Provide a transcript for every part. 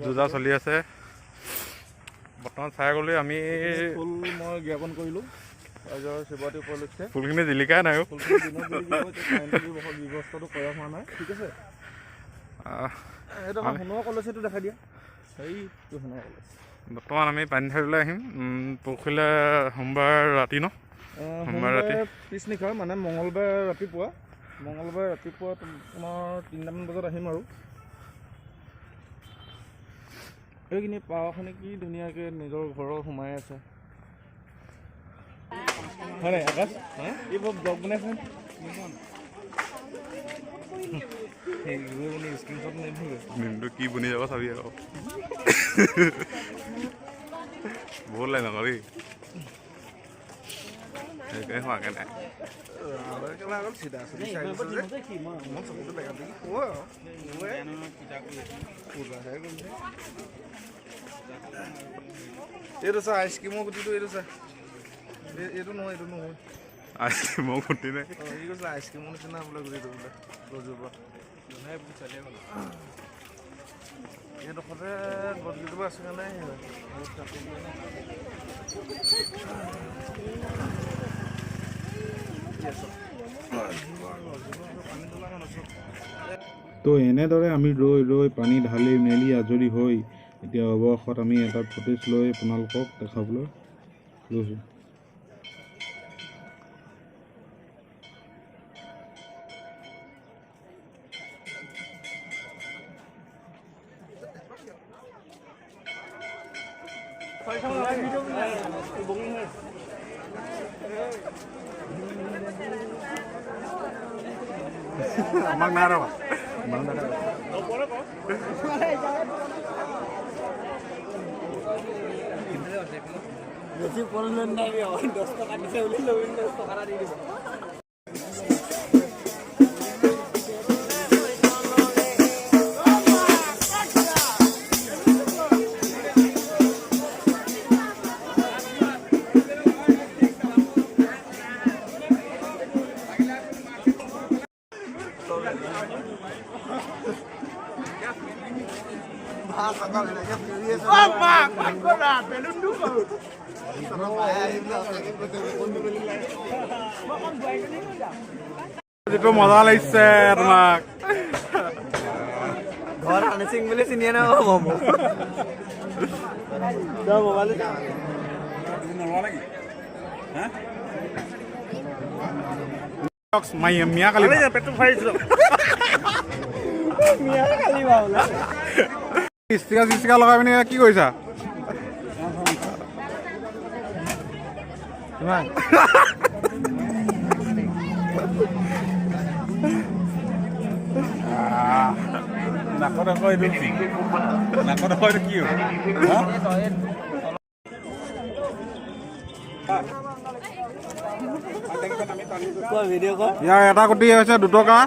যুঁজা চলি আছে বৰ্তমান চাই গ'লে আমি ফুল মই জ্ঞাপন কৰিলোঁ ৰাইজৰ শিৱৰাত্ৰি উপলক্ষে ফুলখিনি জিলিকাই নাই ব্যৱস্থাটো কৰা হোৱা নাই ঠিক আছে এইটো সোণৰ কলেজ এইটো দেখাই দিয়া সেইটো সোণৰ কলেজ বৰ্তমান আমি পানী ঢালিবলৈ আহিম পৰহিলৈ সোমবাৰ ৰাতি ন সোমবাৰ ৰাতি পিছনিশা মানে মঙলবাৰ ৰাতিপুৱা তোমাৰ 3টামান বজাত আহিম আৰু এইখিনি পাৱাখনি কি ধুনীয়াকৈ নিজৰ ঘৰৰ সোমাই আছে হয় নাই আকাশ এই বৰ ব্লগ বনাইছে কি বনি যাব চাবি আকৌ বহুত লাগে নকৰি সেইকাৰণে হোৱাকৈ নাই এইটো চা আইচক্ৰীমৰ গুটিটো এইটো চা এইটো নহয় আইচক্ৰীমৰ গুটি নাই কি কৈছে আইচক্ৰীমৰ নিচিনা বোলে গুটিটো বোলে গছজোপা এইডোখৰতে গছকেইজোপা আছে কাৰণে তো এনেদৰে আমি ৰৈ ৰৈ পানী ঢালি মেলি আজৰি হৈ এতিয়া অৱশেষত আমি এটা ফুটেজ লৈ আপোনালোকক দেখাবলৈ লৈছোঁ আমাক নাই ৰবা বেছি প্ৰব্লেম নাই 10 টকা দিছে বুলি লৈ 10 টকা দি দিব যিটো মজা লাগিছে তোমাক ঘৰ আনি সিং বুলি চিনিয়ে না মোবাইল মিয়া কালি পেটটো ফাৰিছিলো ষ্টিকা লগাই পিনে কি কৰিছা নাকত আকৌ এইটো কি ইয়াৰ এটা গুটি হৈছে 2 টকা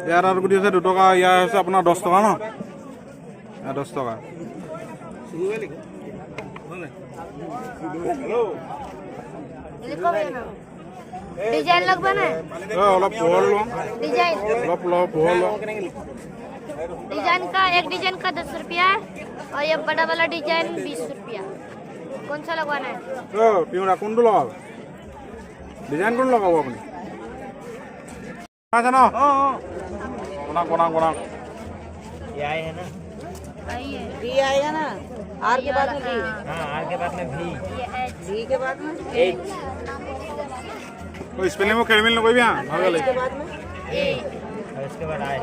ইয়াৰ এটা গুটি হৈছে 2 টকা ইয়াৰ হৈছে আপোনাৰ 10 টকা ন 10 টকা डिजाइन लगवा ना অলপ পোহৰ লো डिजाइन অলপ পোহৰ লো डिजाइन का एक डिजाइन का 10 रुपया और ये बड़ा वाला डिजाइन 20 रुपया कौन सा लगवाना है পিউৰা কোনটো লগাব ডিজাইন কোন লগাব আপুনি আছে ন কোনা ये आए है ना आइए भी आएगा ना आर के बाद में भी हां आर के बाद में भी भी के बाद में एच कोई स्पेलिंग में खेल मिल न कोई भी हां भाग ले के बाद में ए और इसके बाद आए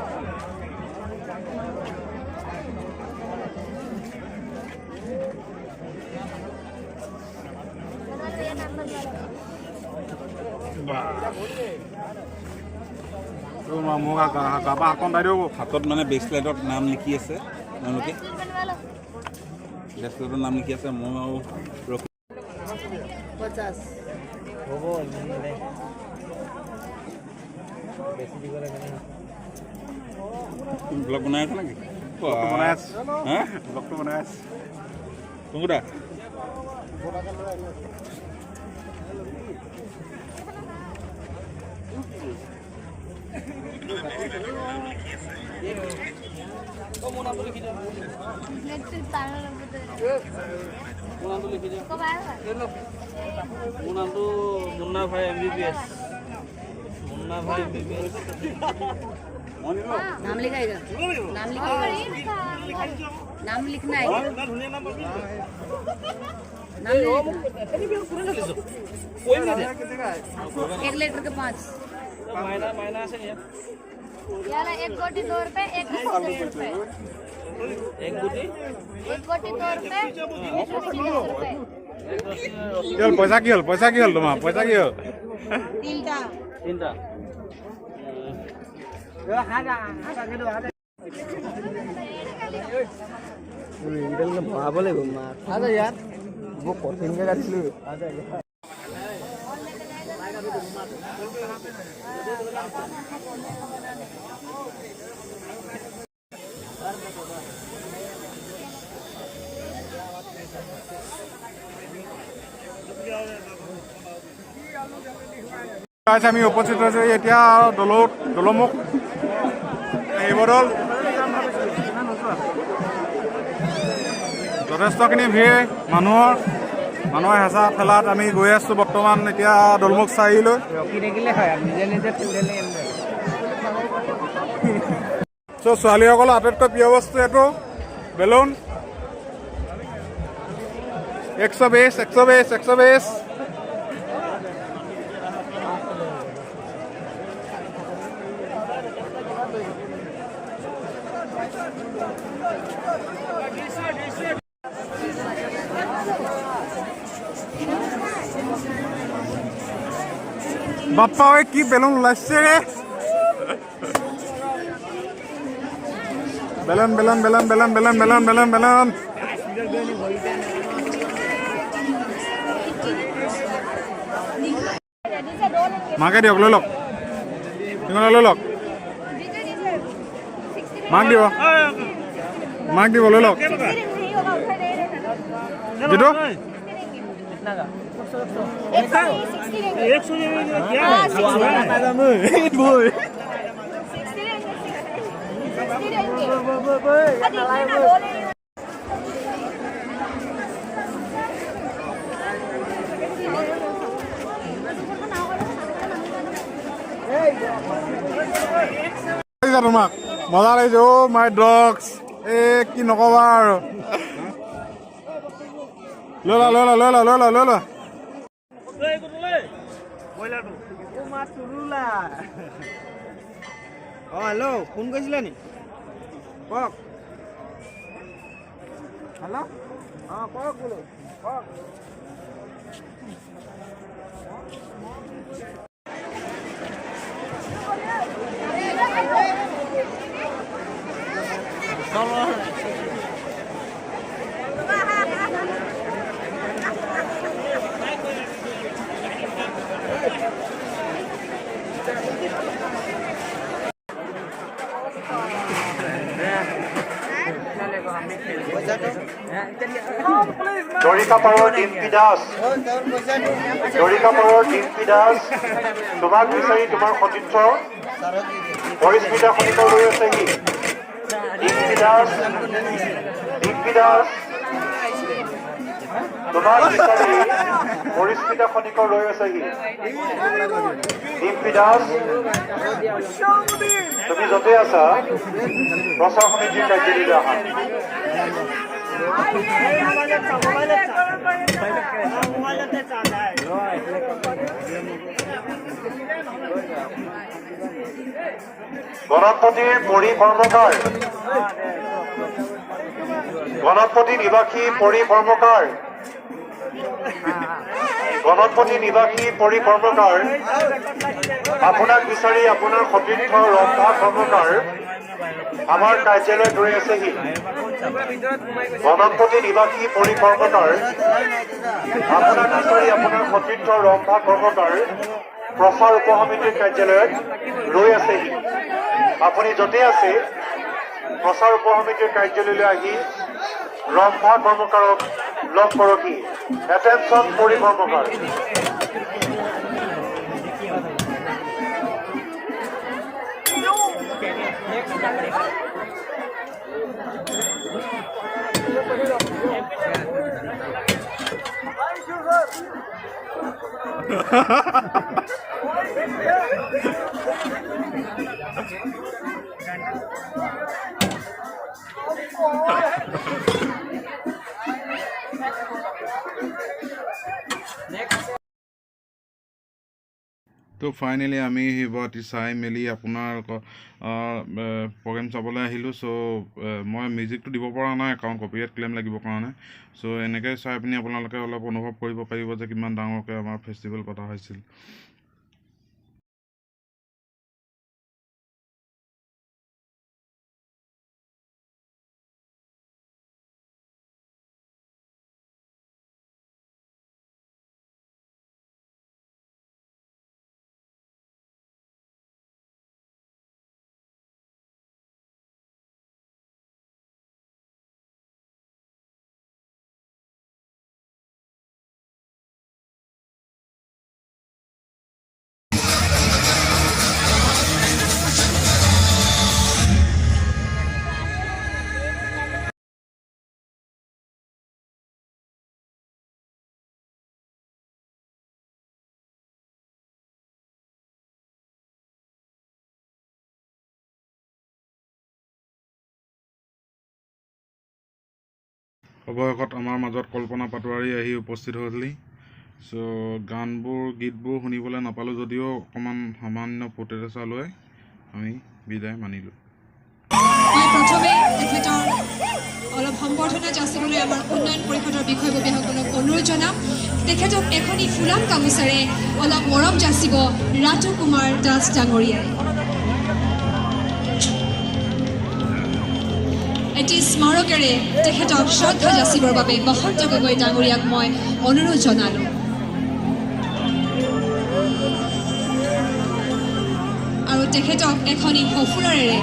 হাতত মানে বেকস্লাইডত নাম লিখি আছে তেওঁলোকে বেকস্লাইডৰ নাম লিখি আছে মই 50 होबो মানে বেশি দিব লাগে না ব্লগ বনাই আছে নেকি বনাই আছে হ্যাঁ ব্লগটো বনাই আছে কোনটা মোৰ নামটো মুন্না ভাই MBBS। मुन्ना भाई MBBS। नाम लिखाएगा नाम लिखाएगा नाम लिखना है नाम 1 लीटर के 5 मायना से याला 1 गोटी 2 रुपए 1 गोटी 10 रुपए एक गुटी 1 गोटी 2 रुपए 20 रुपए কি হ'ল পইচা কি হ'ল তোমাৰ পইচা কি হ'ল তিনটা ভৰাব লাগিব মাছ আচ্ছা ইয়াত বৰ কঠিনকৈ কাটিছিলোঁ আমি উপস্থিত হৈছোঁ এতিয়া দলমুখ এইবদল যথেষ্টখিনি ভিৰ মানুহৰ হেঁচা ঠেলাত আমি গৈ আছোঁ বৰ্তমান এতিয়া দলমুখ চাৰিলৈ ৰখি থাকিলে হয় নিজে নিজে ছোৱালীসকলৰ আটাইতকৈ প্ৰিয় বস্তু এইটো বেলুন 120 বাপ্পা ঐ কি বেলুন ওলাইছে ৰে বেলুন মাকে দিয়ক লৈ লওক লৈ লওক মাক দিব লৈ লওক যিটো তোমাক মজা লাগিছে অ' মাই ডগছ কি নকবা আৰু লৈ লোৱা হেল্ল' ফোন কৰিছিলে নি কওক হেল্ল' কওক বোলো কওক দৰিকাপাৰৰ ডিম্পী দাস তোমাক বিচাৰি তোমাৰ সতীৰ্থ পৰিস্মিতা খনিকৰ লৈ আছেহি ডিম্পী দাস তোমাক বিচাৰি পৰিস্মিতা খনিকৰ লৈ আছেহি ডিম্পী দাস তুমি য'তে আছা প্ৰচাৰ সমিতিৰ কাৰ্যালয়লৈ আহা গণপতিৰ পৰিকৰ্মকাৰ গণপতি নিবাসী পৰিকৰ্মকাৰ আপোনাক বিচাৰি আপোনাৰ সতীৰ্থ ৰম্ভা কৰ্মকাৰ আমাৰ কাৰ্যালয়ত ৰৈ আছেহি গণপতি নিবাসী পৰিকৰ্মকাৰ আপোনাক বিচাৰি আপোনাৰ সতীৰ্থ ৰম্ভা কৰ্মকাৰ প্ৰচাৰ উপসমিতিৰ কাৰ্যালয়ত ৰৈ আছেহি আপুনি য'তে আছে প্ৰচাৰ উপসমিতিৰ কাৰ্যালয়লৈ আহি ৰম্ভা কৰ্মকাৰক লগ কৰকহি এটেনশ্যন পৰিকৰ্মকাৰ তো ফাইনেলি আমি শিৱৰাত্ৰি চাই মেলি আপোনাৰ প্ৰগ্ৰেম চাবলৈ আহিলোঁ। চ' মই মিউজিকটো দিব পৰা নাই কাৰণ কপিৰাইট ক্লেইম লাগিবৰ কাৰণে। চ' এনেকৈ চাই পিনি আপোনালোকে অলপ অনুভৱ কৰিব পাৰিব যে কিমান ডাঙৰকৈ আমাৰ ফেষ্টিভেল পতা হৈছিল। অৱশেষত আমাৰ মাজত কল্পনা পাটোৱাৰী আহি উপস্থিত হৈছিলি। চ' গীতবোৰ শুনিবলৈ নাপালোঁ যদিও অকণমান সামান্য ফুটেজ লৈ আমি বিদায় মানিলোঁ। মই প্ৰথমে তেখেতৰ অলপ সম্বৰ্ধনা যাচিবলৈ আমাৰ উন্নয়ন পৰিষদৰ বিষয়ববীয়াসকলক অনুৰোধ জনাম, তেখেতক এখনি ফুলাম গামোচাৰে অলপ মৰম যাচিব ৰাজু কুমাৰ দাস ডাঙৰীয়াই। এটি স্মাৰকেৰে তেখেতক শ্ৰদ্ধা যাচিবৰ বাবে বসন্ত গগৈ ডাঙৰীয়াক মই অনুৰোধ জনালোঁ। আৰু তেখেতক এখনি সফুলাৰেৰে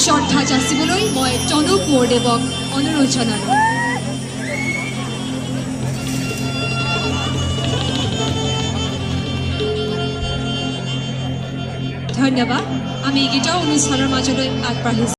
শ্ৰদ্ধা যাচিবলৈ মই তনু কোঁৱৰদেৱক অনুৰোধ জনালোঁ। ধন্যবাদ। আমি গীতৰ অনুষ্ঠানৰ মাজলৈ আগবাঢ়িছোঁ।